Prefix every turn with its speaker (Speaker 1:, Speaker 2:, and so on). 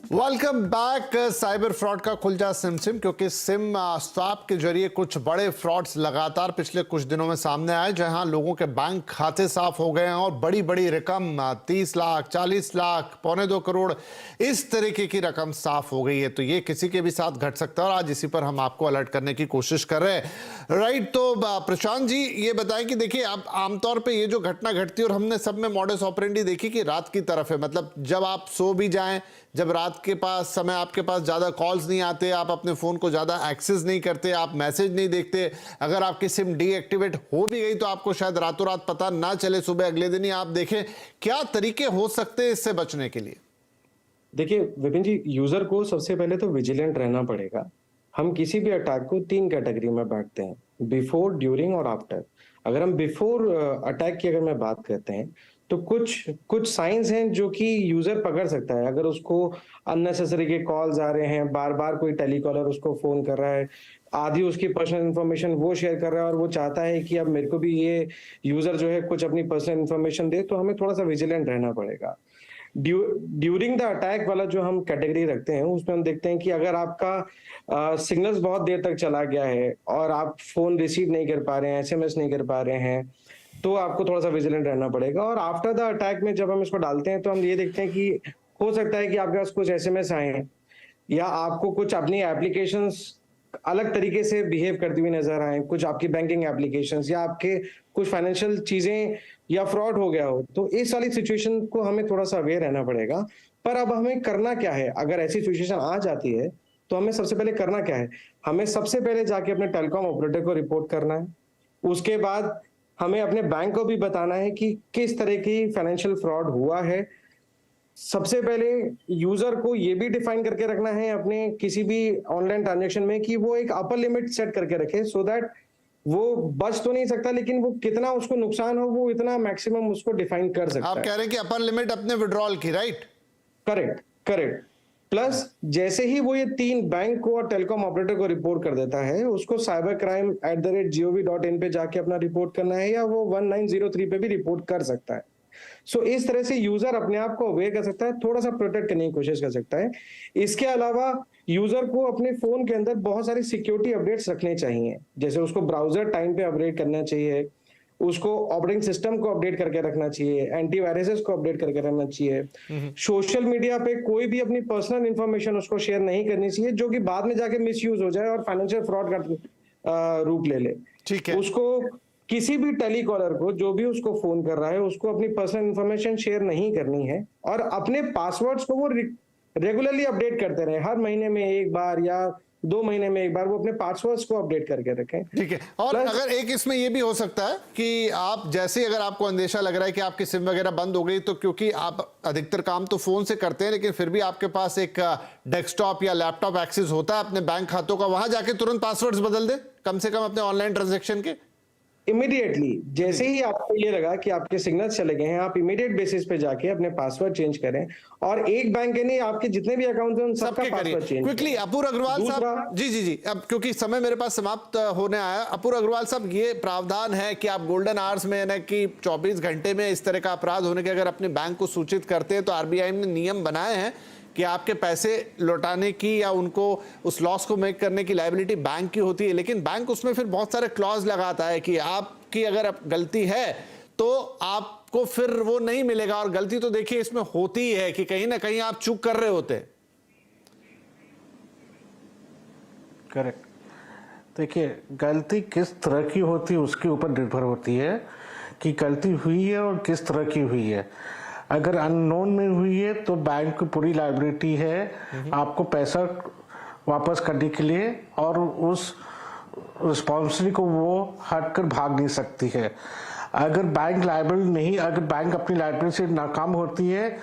Speaker 1: Welcome back. Cyber fraud का खुलजा SIM क्योंकि SIM swap के जरिए कुछ बड़े फ्रॉड्स लगातार पिछले कुछ दिनों में सामने आए, जहां लोगों के बैंक खाते साफ हो गए हैं और बड़ी बड़ी रकम 30 लाख 40 लाख 1.25 करोड़ इस तरीके की रकम साफ हो गई है। तो ये किसी के भी साथ घट सकता है और आज इसी पर हम आपको अलर्ट करने की कोशिश कर रहे हैं। राइट, तो प्रशांत जी ये बताएं कि देखिए अब आमतौर पर ये जो घटना घटती है और हमने सब में मॉडस ऑपरेंडी देखी कि रात की तरफ है, मतलब जब आप सो भी जाएं, जब रात के पास समय आपके पास ज्यादा कॉल्स नहीं आते, आप अपने फोन को ज्यादा एक्सेस नहीं करते, आप मैसेज नहीं देखते, अगर आपकी सिम डीएक्टिवेट हो भी गई तो आपको शायद रातों रात पता ना चले, सुबह अगले दिन ही आप देखें। क्या तरीके हो सकते हैं इससे बचने के लिए?
Speaker 2: देखिए विपिन जी, यूजर को सबसे पहले तो विजिलेंट रहना पड़ेगा। हम किसी भी अटैक को 3 कैटेगरी में बांटते हैं, बिफोर, ड्यूरिंग और आफ्टर। अगर हम बिफोर अटैक की अगर मैं बात करते हैं तो कुछ साइंस हैं जो कि यूजर पकड़ सकता है। अगर उसको अननेसेसरी के कॉल्स आ रहे हैं, बार बार कोई टेलीकॉलर उसको फोन कर रहा है, आधी उसकी पर्सनल इन्फॉर्मेशन वो शेयर कर रहा है और वो चाहता है कि अब मेरे को भी ये यूजर जो है कुछ अपनी पर्सनल इन्फॉर्मेशन दे, तो हमें थोड़ा सा विजिलेंट रहना पड़ेगा। ड्यूरिंग द अटैक वाला जो हम कैटेगरी रखते हैं उसमें हम देखते हैं कि अगर आपका सिग्नल्स बहुत देर तक चला गया है और आप फोन रिसीव नहीं कर पा रहे हैं, एसएमएस नहीं कर पा रहे हैं, तो आपको थोड़ा सा विजिलेंट रहना पड़ेगा। और आफ्टर द अटैक में जब हम इसको डालते हैं तो हम ये देखते हैं कि हो सकता है कि आपके पास कुछ एसएमएस आए हैं या आपको कुछ अपनी एप्लीकेशंस अलग तरीके से बिहेव करती हुई नजर आए, कुछ आपकी बैंकिंग एप्लीकेशंस या आपके कुछ फाइनेंशियल चीजें या फ्रॉड हो गया हो। तो इस वाली सिचुएशन को हमें थोड़ा सा अवेयर रहना पड़ेगा। पर अब हमें करना क्या है अगर ऐसी सिचुएशन आ जाती है, तो हमें सबसे पहले करना क्या है? हमें सबसे पहले जाके अपने टेलीकॉम ऑपरेटर को रिपोर्ट करना है। उसके बाद हमें अपने बैंक को भी बताना है कि किस तरह की फाइनेंशियल फ्रॉड हुआ है। सबसे पहले यूजर को ये भी डिफाइन करके रखना है अपने किसी भी ऑनलाइन ट्रांजैक्शन में कि वो एक अपर लिमिट सेट करके रखे, सो दैट वो बच तो नहीं सकता लेकिन वो कितना उसको नुकसान हो वो इतना मैक्सिमम उसको डिफाइन कर सकता है।
Speaker 1: आप कह रहे हैं कि अपर लिमिट अपने विड्रॉल की, राइट?
Speaker 2: Correct correct. प्लस जैसे ही वो ये 3 बैंक को और टेलीकॉम ऑपरेटर को रिपोर्ट कर देता है, उसको cybercrime@gov.in पे जाके अपना रिपोर्ट करना है या वो 1903 पे भी रिपोर्ट कर सकता है। सो इस तरह से यूजर अपने आप को अवेयर कर सकता है, थोड़ा सा प्रोटेक्ट करने की कोशिश कर सकता है। इसके अलावा यूजर को अपने फोन के अंदर बहुत सारी सिक्योरिटी अपडेट्स रखने चाहिए, जैसे उसको ब्राउजर टाइम पे अपडेट करना चाहिए, उसको ऑपरेटिंग सिस्टम को अपडेट करके रखना चाहिए, एंटीवायरसेस को अपडेट करके रखना चाहिए। सोशल मीडिया पे कोई भी अपनी पर्सनल इंफॉर्मेशन उसको शेयर नहीं करनी चाहिए जो कि बाद में जाके मिसयूज हो जाए और फाइनेंशियल फ्रॉड का रूप ले ले।
Speaker 1: ठीक है।
Speaker 2: उसको किसी भी टेलीकॉलर को जो भी उसको फोन कर रहा है उसको अपनी पर्सनल इंफॉर्मेशन शेयर नहीं करनी है और अपने पासवर्ड्स को वो रेगुलरली अपडेट करते रहे। हर महीने में एक बार या 2 महीने में एक बार वो अपने पासवर्ड्स को अपडेट करके रखें।
Speaker 1: ठीक है। और अगर एक इसमें ये भी हो सकता है कि आप जैसे अगर आपको अंदेशा लग रहा है कि आपकी सिम वगैरह बंद हो गई, तो क्योंकि आप अधिकतर काम तो फोन से करते हैं लेकिन फिर भी आपके पास एक डेस्कटॉप या लैपटॉप एक्सेस होता है अपने बैंक खातों का, वहां जाके तुरंत पासवर्ड्स बदल दें कम से कम अपने ऑनलाइन ट्रांजेक्शन के।
Speaker 2: इमीडिएटली जैसे ही आपको ये लगा कि आपके सिग्नल्स चले गए हैं, आप इमीडिएट बेसिस पे जाके अपने पासवर्ड चेंज करें और एक बैंक के नहीं आपके जितने भी अकाउंट हैं उन सबका पासवर्ड चेंज
Speaker 1: क्विकली। अपूर अग्रवाल साहब, जी, अब क्योंकि समय मेरे पास समाप्त होने आया, अपूर अग्रवाल साहब, ये प्रावधान है कि आप गोल्डन आवर्स में यानी कि 24 घंटे में इस तरह का अपराध होने के अगर अपने बैंक को सूचित करते हैं तो आरबीआई ने नियम बनाए हैं कि आपके पैसे लौटाने की या उनको उस लॉस को मेक करने की लायबिलिटी बैंक की होती है, लेकिन बैंक उसमें फिर बहुत सारे क्लॉज लगाता है कि आपकी अगर गलती है तो आपको फिर वो नहीं मिलेगा। और गलती तो देखिए इसमें होती है कि कहीं ना कहीं आप चूक कर रहे होते।
Speaker 3: करेक्ट। देखिए गलती किस तरह की होती है उसके ऊपर निर्भर होती है कि गलती हुई है और किस तरह की हुई है। अगर अननोन में हुई है तो बैंक की पूरी लायबिलिटी है आपको पैसा वापस करने के लिए और उस रिस्पॉन्सिबिलिटी को वो हटकर भाग नहीं सकती है। अगर बैंक लायबल नहीं, अगर बैंक अपनी लायबिलिटी से नाकाम होती है